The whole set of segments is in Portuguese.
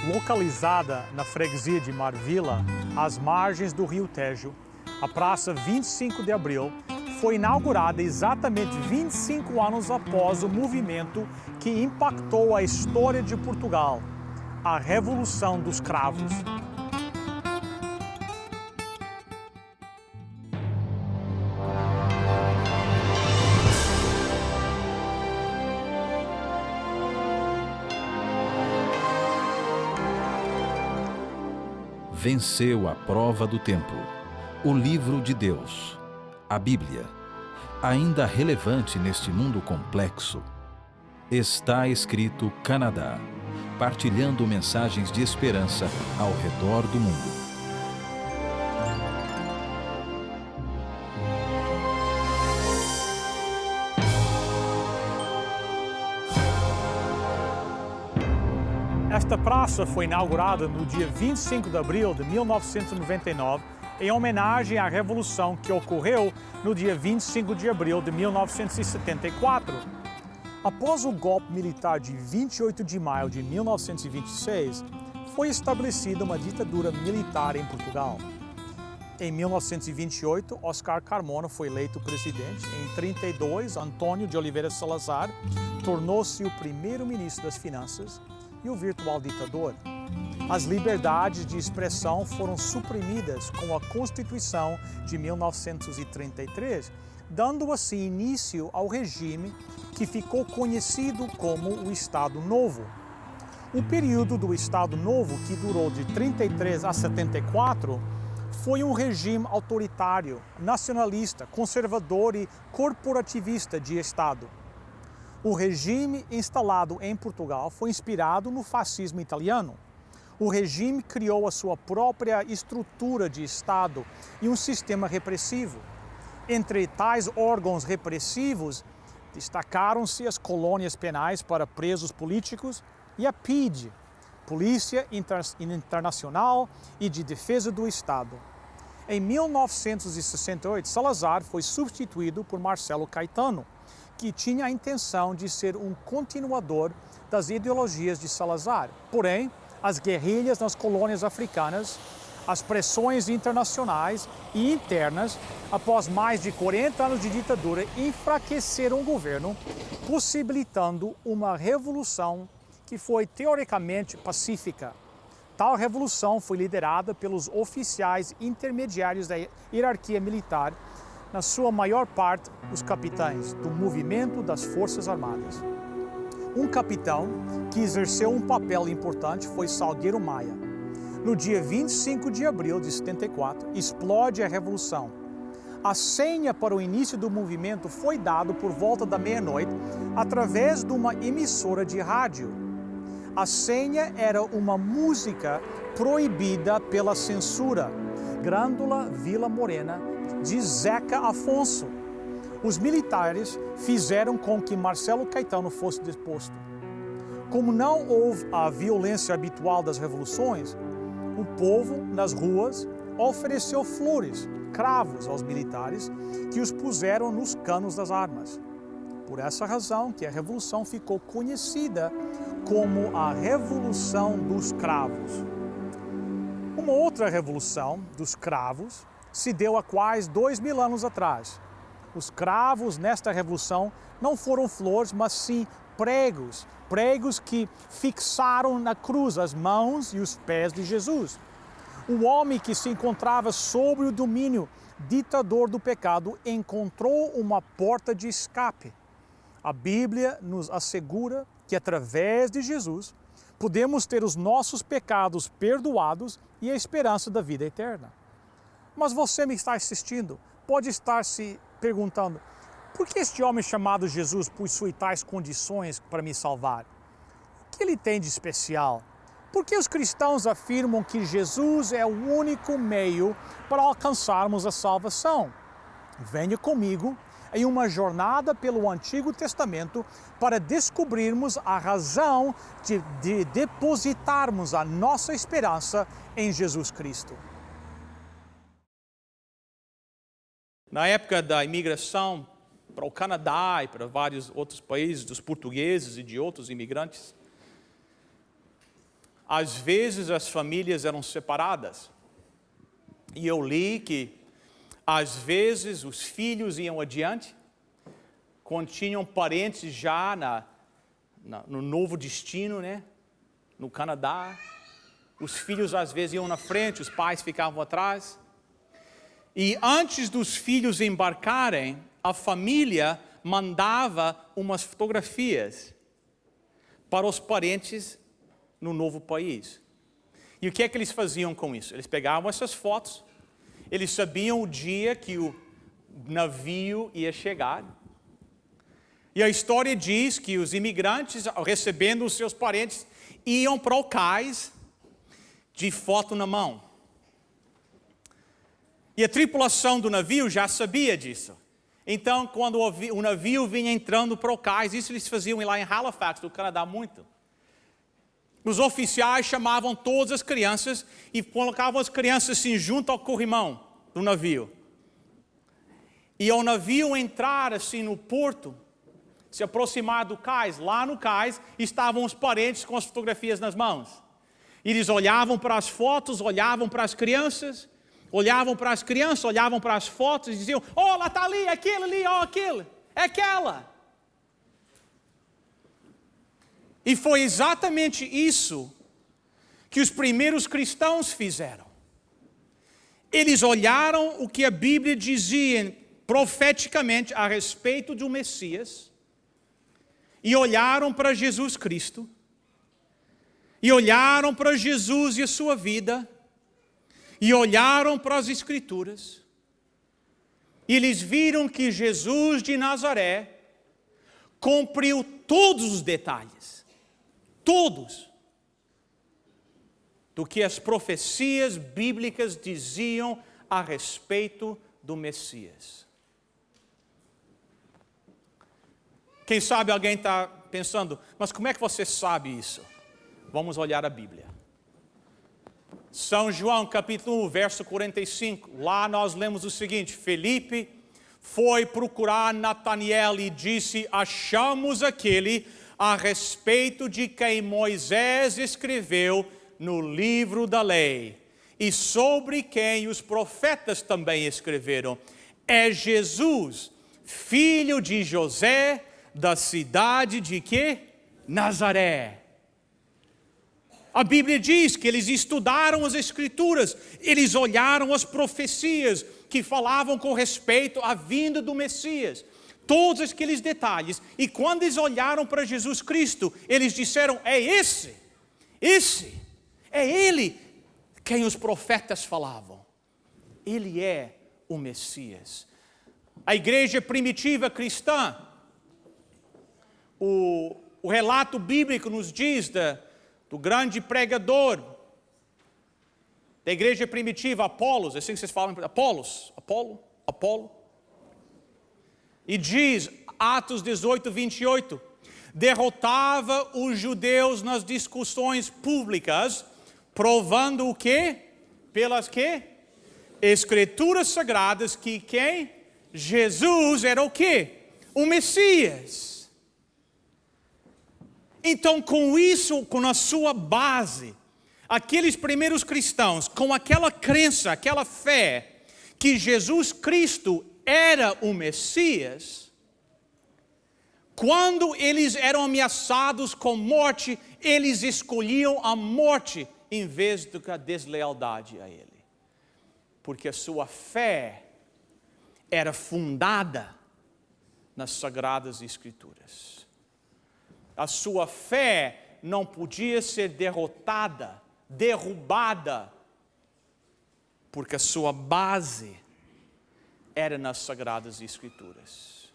Localizada na freguesia de Marvila, às margens do Rio Tejo, a Praça 25 de Abril foi inaugurada exatamente 25 anos após o movimento que impactou a história de Portugal, a Revolução dos Cravos. Venceu a prova do tempo. O livro de Deus, a Bíblia, ainda relevante neste mundo complexo. Está escrito Canadá, partilhando mensagens de esperança ao redor do mundo. Esta praça foi inaugurada no dia 25 de abril de 1999, em homenagem à Revolução que ocorreu no dia 25 de abril de 1974. Após o golpe militar de 28 de maio de 1926, foi estabelecida uma ditadura militar em Portugal. Em 1928, Oscar Carmona foi eleito presidente. Em 32, Antônio de Oliveira Salazar tornou-se o primeiro-ministro das Finanças e o virtual ditador. As liberdades de expressão foram suprimidas com a Constituição de 1933, dando assim início ao regime que ficou conhecido como o Estado Novo. O período do Estado Novo, que durou de 33 a 74, foi um regime autoritário, nacionalista, conservador e corporativista de Estado. O regime instalado em Portugal foi inspirado no fascismo italiano. O regime criou a sua própria estrutura de Estado e um sistema repressivo. Entre tais órgãos repressivos, destacaram-se as colônias penais para presos políticos e a PIDE, Polícia Internacional e de Defesa do Estado. Em 1968, Salazar foi substituído por Marcelo Caetano, que tinha a intenção de ser um continuador das ideologias de Salazar. Porém, as guerrilhas nas colônias africanas, as pressões internacionais e internas, após mais de 40 anos de ditadura, enfraqueceram o governo, possibilitando uma revolução que foi teoricamente pacífica. Tal revolução foi liderada pelos oficiais intermediários da hierarquia militar, na sua maior parte, os capitães do movimento das Forças Armadas. Um capitão que exerceu um papel importante foi Salgueiro Maia. No dia 25 de abril de 74, explode a Revolução. A senha para o início do movimento foi dada por volta da meia-noite através de uma emissora de rádio. A senha era uma música proibida pela censura, Grândola Vila Morena, de Zeca Afonso. Os militares fizeram com que Marcelo Caetano fosse deposto. Como não houve a violência habitual das revoluções, o povo, nas ruas, ofereceu flores, cravos aos militares, que os puseram nos canos das armas. Por essa razão que a revolução ficou conhecida como a Revolução dos Cravos. Uma outra revolução dos cravos se deu há quase 2000 anos atrás. Os cravos nesta revolução não foram flores, mas sim pregos. Pregos que fixaram na cruz as mãos e os pés de Jesus. O homem que se encontrava sob o domínio ditador do pecado encontrou uma porta de escape. A Bíblia nos assegura que através de Jesus podemos ter os nossos pecados perdoados e a esperança da vida eterna. Mas você me está assistindo, pode estar se perguntando, por que este homem chamado Jesus possui tais condições para me salvar? O que ele tem de especial? Por que os cristãos afirmam que Jesus é o único meio para alcançarmos a salvação? Venha comigo em uma jornada pelo Antigo Testamento para descobrirmos a razão de depositarmos a nossa esperança em Jesus Cristo. Na época da imigração para o Canadá e para vários outros países, dos portugueses e de outros imigrantes, às vezes as famílias eram separadas. E eu li que, às vezes, os filhos iam adiante, quando tinham parentes já no novo destino, né? No Canadá. Os filhos, às vezes, iam na frente, os pais ficavam atrás. E antes dos filhos embarcarem, a família mandava umas fotografias para os parentes no novo país. E o que é que eles faziam com isso? Eles pegavam essas fotos, eles sabiam o dia que o navio ia chegar. E a história diz que os imigrantes, recebendo os seus parentes, iam para o cais de foto na mão. E a tripulação do navio já sabia disso. Então, quando o navio vinha entrando para o cais, isso eles faziam lá em Halifax, do Canadá, muito. Os oficiais chamavam todas as crianças e colocavam as crianças assim junto ao corrimão do navio. E ao navio entrar assim no porto, se aproximar do cais, lá no cais estavam os parentes com as fotografias nas mãos. Eles olhavam para as fotos, olhavam para as crianças, olhavam para as fotos e diziam: oh, lá está ali, aquele ali, oh, aquele, é aquela. E foi exatamente isso que os primeiros cristãos fizeram. Eles olharam o que a Bíblia dizia profeticamente a respeito do Messias, e olharam para Jesus Cristo, e olharam para Jesus e a sua vida, e olharam para as Escrituras, e eles viram que Jesus de Nazaré cumpriu todos os detalhes, todos, do que as profecias bíblicas diziam a respeito do Messias. Quem sabe alguém está pensando, mas como é que você sabe isso? Vamos olhar a Bíblia. São João, capítulo 1, verso 45. Lá nós lemos o seguinte: Felipe foi procurar Nataniel e disse: achamos aquele a respeito de quem Moisés escreveu no livro da lei, e sobre quem os profetas também escreveram. É Jesus, filho de José, da cidade de quê? Nazaré. A Bíblia diz que eles estudaram as Escrituras, eles olharam as profecias que falavam com respeito à vinda do Messias, todos aqueles detalhes, e quando eles olharam para Jesus Cristo, eles disseram: é esse, é Ele quem os profetas falavam, Ele é o Messias. A igreja primitiva cristã, o relato bíblico nos diz do grande pregador da igreja primitiva, Apolos, assim que vocês falam, Apolo. E diz, Atos 18, 28, derrotava os judeus nas discussões públicas, provando o quê? Pelas quê? Escrituras sagradas, que quem? Jesus era o quê? O Messias. Então, com isso, com a sua base, aqueles primeiros cristãos, com aquela crença, aquela fé, que Jesus Cristo era o Messias, quando eles eram ameaçados com morte, eles escolhiam a morte em vez da deslealdade a Ele. Porque a sua fé era fundada nas Sagradas Escrituras. A sua fé não podia ser derrotada, derrubada, porque a sua base era nas Sagradas Escrituras.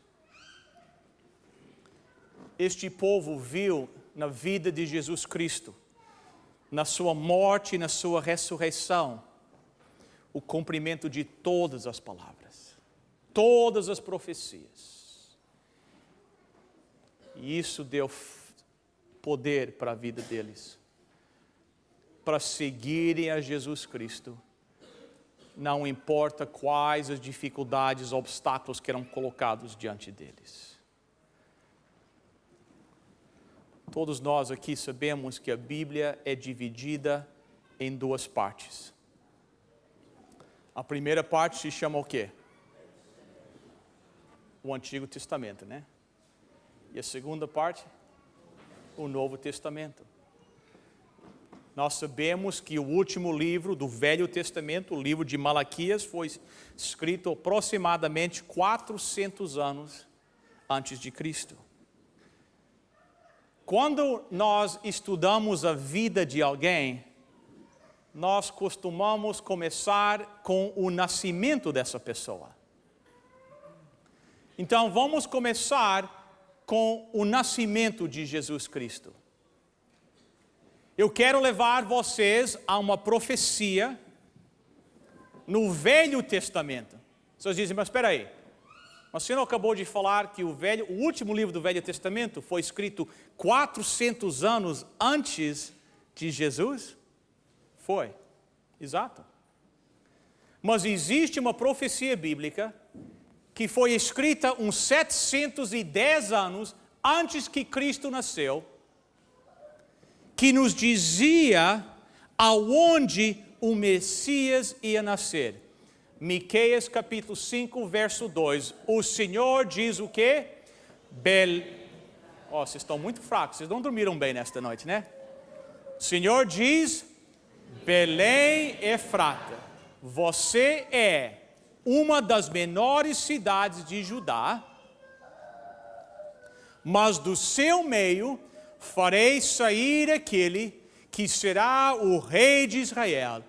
Este povo viu na vida de Jesus Cristo, na sua morte e na sua ressurreição, o cumprimento de todas as palavras, todas as profecias. E isso deu poder para a vida deles, para seguirem a Jesus Cristo, não importa quais as dificuldades, obstáculos que eram colocados diante deles. Todos nós aqui sabemos que a Bíblia é dividida em duas partes. A primeira parte se chama o quê? O Antigo Testamento, né? E a segunda parte? O Novo Testamento. Nós sabemos que o último livro do Velho Testamento, o livro de Malaquias, foi escrito aproximadamente 400 anos antes de Cristo. Quando nós estudamos a vida de alguém, nós costumamos começar com o nascimento dessa pessoa. Então, vamos começar com o nascimento de Jesus Cristo. Eu quero levar vocês a uma profecia no Velho Testamento. Vocês dizem, mas espera aí. Mas você não acabou de falar que o último livro do Velho Testamento foi escrito 400 anos antes de Jesus? Foi, exato. Mas existe uma profecia bíblica que foi escrita uns 710 anos antes que Cristo nasceu, que nos dizia aonde o Messias ia nascer. Miqueias capítulo 5, verso 2. O Senhor diz o quê? Vocês estão muito fracos, vocês não dormiram bem nesta noite, né? O Senhor diz, Belém Efrata, você é uma das menores cidades de Judá, mas do seu meio farei sair aquele que será o rei de Israel.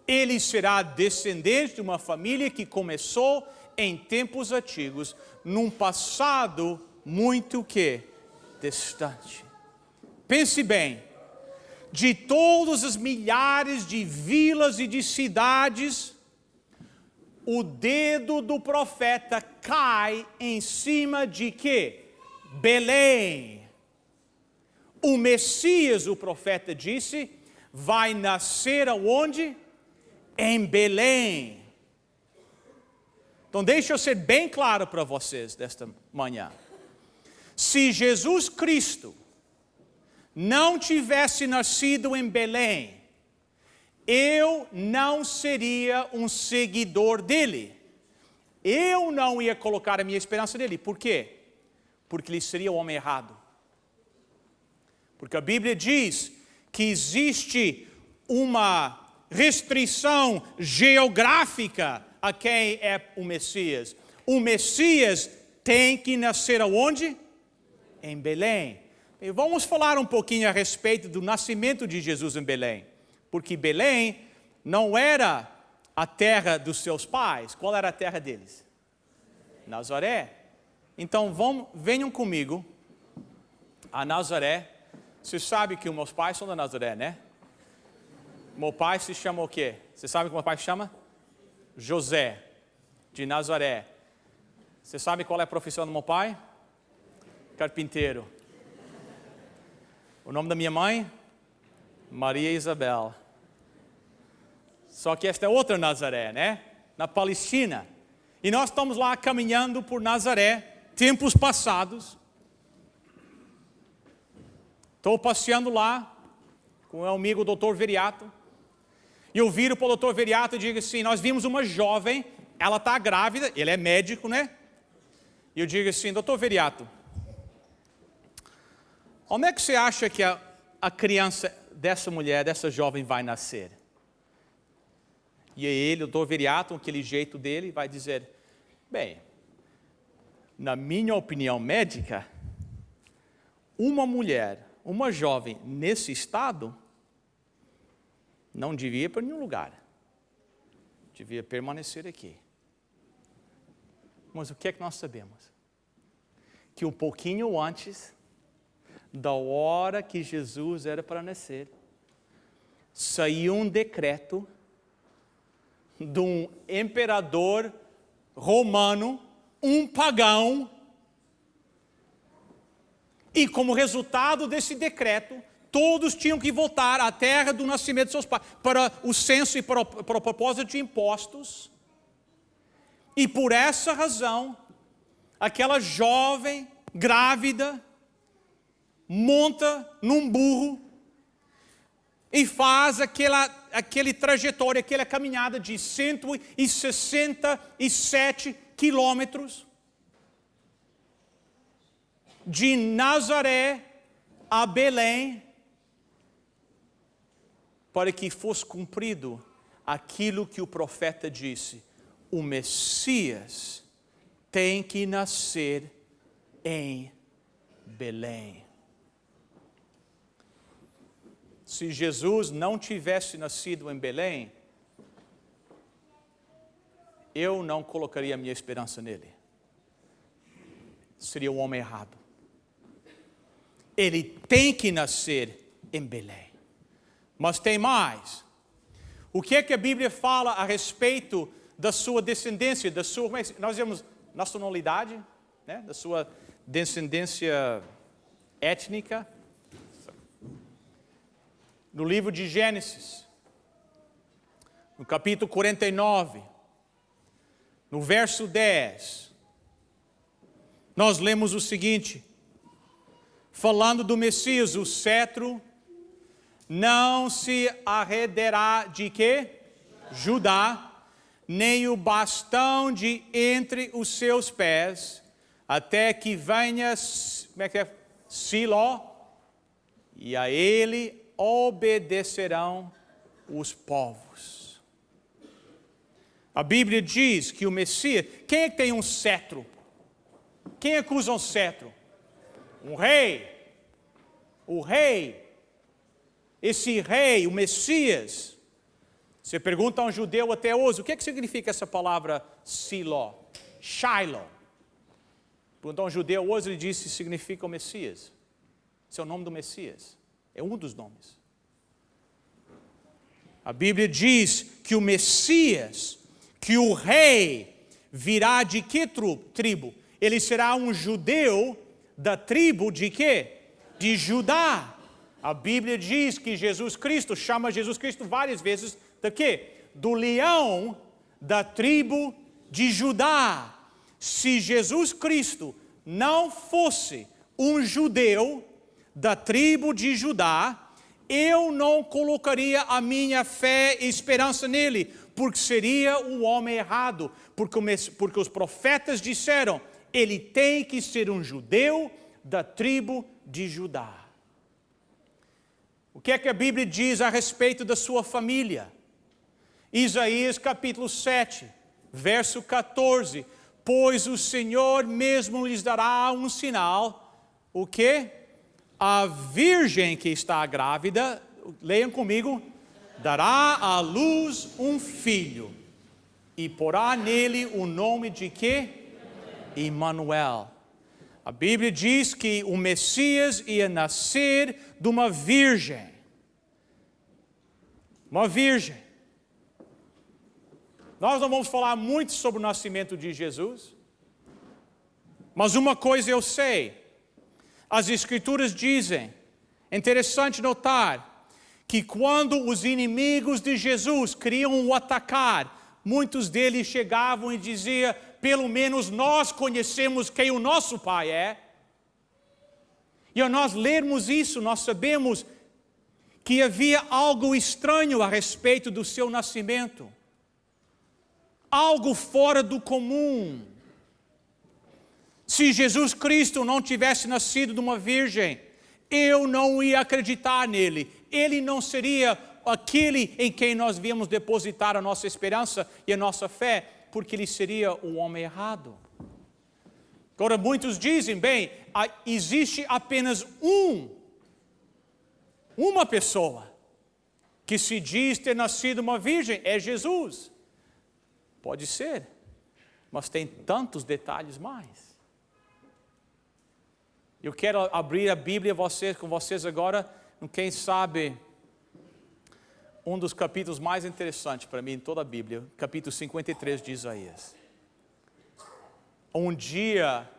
Ele será descendente de uma família que começou em tempos antigos, num passado muito distante. Pense bem, de todas as milhares de vilas e de cidades, o dedo do profeta cai em cima de quê? Belém. O Messias, o profeta disse, vai nascer aonde? Em Belém. Então deixa eu ser bem claro para vocês desta manhã. Se Jesus Cristo não tivesse nascido em Belém, eu não seria um seguidor dele. Eu não ia colocar a minha esperança nele. Por quê? Porque ele seria o homem errado. Porque a Bíblia diz que existe uma restrição geográfica a quem é o Messias. O Messias tem que nascer aonde? Em Belém. E vamos falar um pouquinho a respeito do nascimento de Jesus em Belém. Porque Belém não era a terra dos seus pais. Qual era a terra deles? Nazaré. Então venham comigo a Nazaré. Você sabe que os meus pais são da Nazaré, né? Meu pai se chama o quê? Você sabe como meu pai se chama? José, de Nazaré. Você sabe qual é a profissão do meu pai? Carpinteiro. O nome da minha mãe? Maria Isabel. Só que esta é outra Nazaré, né? Na Palestina. E nós estamos lá caminhando por Nazaré, tempos passados. Estou passeando lá com o meu amigo Dr. Veriato. E eu viro para o Dr. Veriato e digo assim, nós vimos uma jovem, ela está grávida, ele é médico, né? E eu digo assim, Dr. Veriato, onde é que você acha que a criança dessa mulher, dessa jovem vai nascer? E aí ele, o Dr. Veriato, com aquele jeito dele, vai dizer, bem, na minha opinião médica, uma mulher, uma jovem nesse estado, não devia ir para nenhum lugar. Devia permanecer aqui. Mas o que é que nós sabemos? Que um pouquinho antes da hora que Jesus era para nascer, saiu um decreto de um imperador romano, um pagão, e como resultado desse decreto, todos tinham que voltar à terra do nascimento de seus pais, para o censo e para o propósito de impostos. E por essa razão, aquela jovem grávida monta num burro e faz aquele trajetória, aquela caminhada de 167 quilômetros de Nazaré a Belém, para que fosse cumprido aquilo que o profeta disse: o Messias tem que nascer em Belém. Se Jesus não tivesse nascido em Belém, eu não colocaria a minha esperança nele. Seria um homem errado. Ele tem que nascer em Belém. Mas tem mais. O que é que a Bíblia fala a respeito da sua descendência, nós vemos nacionalidade, né? Da sua descendência étnica? No livro de Gênesis, no capítulo 49, no verso 10, nós lemos o seguinte, falando do Messias: o cetro não se arredará de quê? Judá, nem o bastão de entre os seus pés, até que venha, Siló, e a ele obedecerão os povos. A Bíblia diz que o Messias, quem é que tem um cetro? Quem é que usa um cetro? Um rei. O rei. Esse rei, o Messias. Você pergunta a um judeu até hoje, o que é que significa essa palavra Siló? Shiloh. Pergunta a um judeu hoje, ele disse que significa o Messias. Esse é o nome do Messias. É um dos nomes. A Bíblia diz que o Messias, que o rei, virá de que tribo? Ele será um judeu da tribo de quê? De Judá. A Bíblia diz que Jesus Cristo, chama Jesus Cristo várias vezes de quê? Do leão da tribo de Judá. Se Jesus Cristo não fosse um judeu da tribo de Judá, eu não colocaria a minha fé e esperança nele, porque seria um homem errado, porque os profetas disseram, ele tem que ser um judeu da tribo de Judá. O que é que a Bíblia diz a respeito da sua família? Isaías capítulo 7, verso 14, pois o Senhor mesmo lhes dará um sinal, o quê? A virgem que está grávida, leiam comigo, dará à luz um filho, e porá nele o nome de quê? Emanuel. A Bíblia diz que o Messias ia nascer de uma virgem. Uma virgem. Nós não vamos falar muito sobre o nascimento de Jesus, mas uma coisa eu sei. As Escrituras dizem, é interessante notar, que quando os inimigos de Jesus queriam o atacar, muitos deles chegavam e diziam, pelo menos nós conhecemos quem o nosso Pai é. E ao nós lermos isso, nós sabemos que havia algo estranho a respeito do seu nascimento. Algo fora do comum. Se Jesus Cristo não tivesse nascido de uma virgem, eu não ia acreditar nele. Ele não seria aquele em quem nós viemos depositar a nossa esperança e a nossa fé, porque ele seria o homem errado. Agora muitos dizem, bem, existe apenas uma pessoa que se diz ter nascido uma virgem, é Jesus. Pode ser, mas tem tantos detalhes mais. Eu quero abrir a Bíblia com vocês agora, quem sabe, um dos capítulos mais interessantes para mim em toda a Bíblia, capítulo 53 de Isaías. Um dia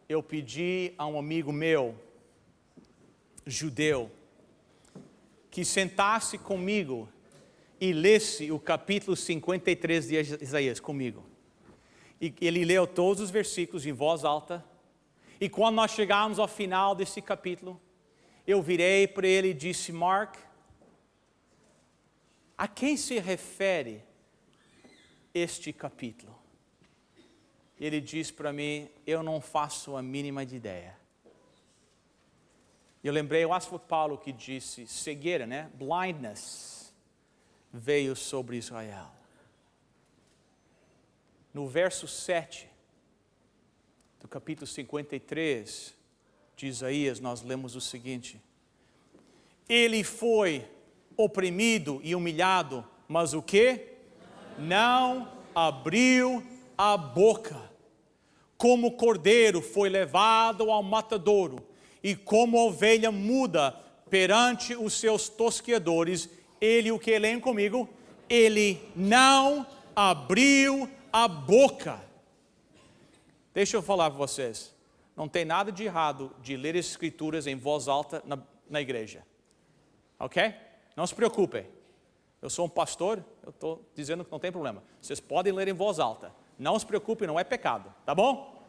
eu pedi a um amigo meu, judeu, que sentasse comigo e lesse o capítulo 53 de Isaías comigo. E ele leu todos os versículos em voz alta. E quando nós chegarmos ao final desse capítulo, eu virei para ele e disse: Mark, a quem se refere este capítulo? Ele disse para mim: eu não faço a mínima ideia. Eu lembrei, eu acho que foi Paulo que disse, cegueira, né? Blindness veio sobre Israel. No verso 7 do capítulo 53 de Isaías, nós lemos o seguinte: ele foi oprimido e humilhado, mas o quê? Não abriu a boca. Como cordeiro foi levado ao matadouro, e como ovelha muda perante os seus tosqueadores, ele, o que leem comigo? Ele não abriu a boca. Deixa eu falar para vocês, não tem nada de errado de ler as escrituras em voz alta na igreja. Ok? Não se preocupem. Eu sou um pastor, eu estou dizendo que não tem problema. Vocês podem ler em voz alta. Não se preocupem, não é pecado. Tá bom?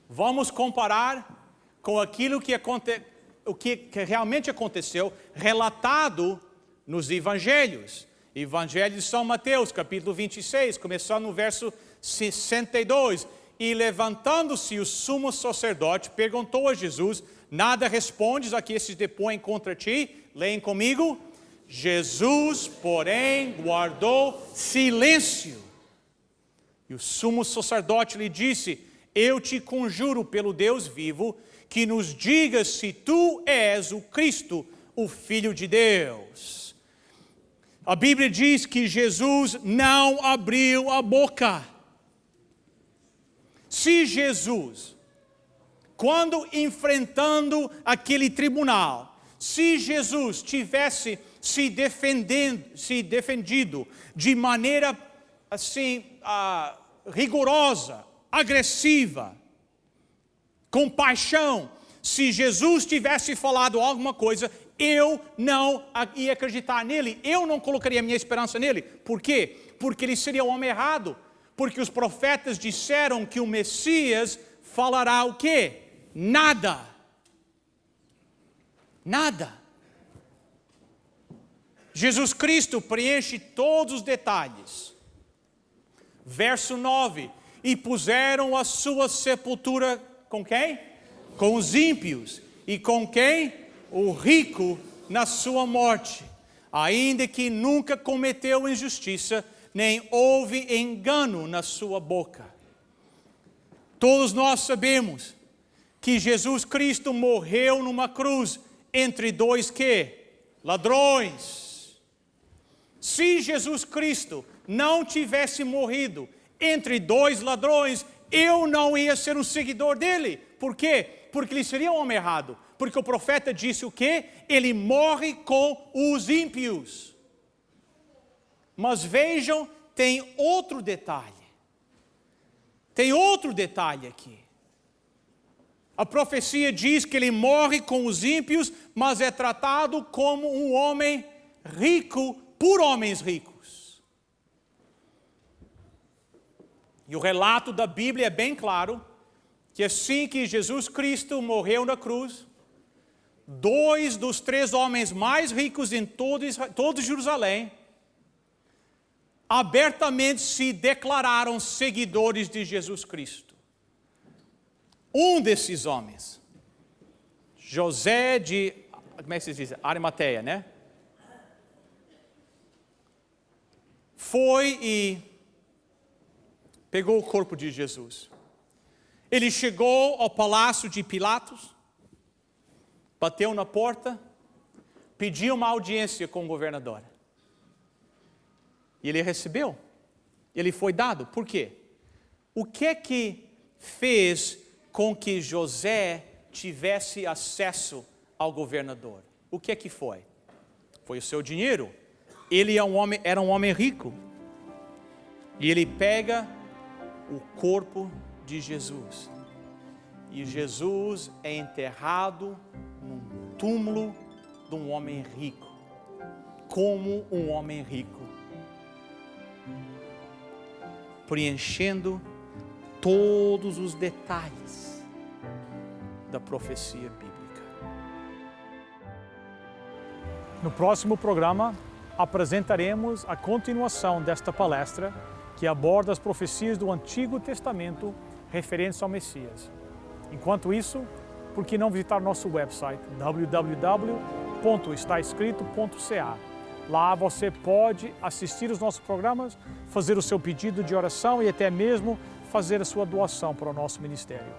Vamos comparar com aquilo que realmente aconteceu, relatado nos evangelhos. Evangelho de São Mateus, capítulo 26, começando no verso 62. E levantando-se o sumo sacerdote, perguntou a Jesus: nada respondes a que esses depõem contra ti? Leem comigo. Jesus, porém, guardou silêncio. E o sumo sacerdote lhe disse: eu te conjuro pelo Deus vivo, que nos digas se tu és o Cristo, o Filho de Deus. A Bíblia diz que Jesus não abriu a boca. Se Jesus, quando enfrentando aquele tribunal, se Jesus tivesse se defendido de maneira assim rigorosa, agressiva, com paixão, se Jesus tivesse falado alguma coisa, eu não ia acreditar nele, eu não colocaria minha esperança nele. Por quê? Porque ele seria o homem errado, porque os profetas disseram que o Messias falará o quê? Nada. Nada. Jesus Cristo preenche todos os detalhes. Verso 9: e puseram a sua sepultura com quem? Com os ímpios. E com quem? O rico na sua morte. Ainda que nunca cometeu injustiça, nem houve engano na sua boca. Todos nós sabemos que Jesus Cristo morreu numa cruz entre dois quê? Ladrões. Se Jesus Cristo não tivesse morrido entre dois ladrões, eu não ia ser um seguidor dele. Por quê? Porque ele seria um homem errado. Porque o profeta disse o quê? Ele morre com os ímpios. Mas vejam, tem outro detalhe. Tem outro detalhe aqui. A profecia diz que ele morre com os ímpios, mas é tratado como um homem rico por homens ricos. E o relato da Bíblia é bem claro, que assim que Jesus Cristo morreu na cruz, 2 dos 3 homens mais ricos em todo Jerusalém, abertamente se declararam seguidores de Jesus Cristo. Um desses homens, José de, como é que se diz? Arimateia, né? Foi e pegou o corpo de Jesus. Ele chegou ao palácio de Pilatos, bateu na porta, pediu uma audiência com o governador. E ele recebeu. Ele foi dado. Por quê? O que é que fez com que José tivesse acesso ao governador? O que é que foi? Foi o seu dinheiro. Ele era um homem rico. E ele pega o corpo de Jesus. E Jesus é enterrado num túmulo de um homem rico. Como um homem rico. Preenchendo todos os detalhes da profecia bíblica. No próximo programa, apresentaremos a continuação desta palestra que aborda as profecias do Antigo Testamento referentes ao Messias. Enquanto isso, por que não visitar nosso website www.estaescrito.ca? Lá você pode assistir os nossos programas, fazer o seu pedido de oração e até mesmo fazer a sua doação para o nosso ministério.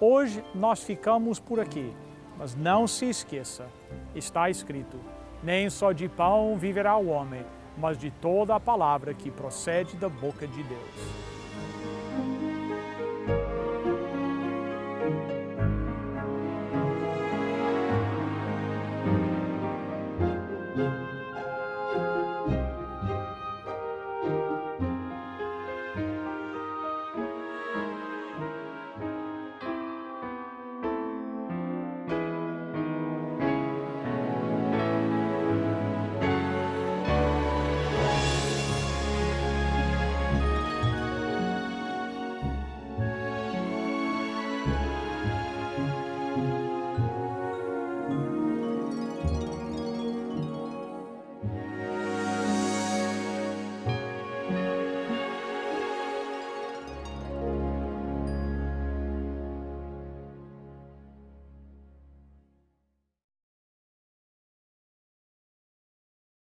Hoje nós ficamos por aqui, mas não se esqueça, está escrito: nem só de pão viverá o homem, mas de toda a palavra que procede da boca de Deus.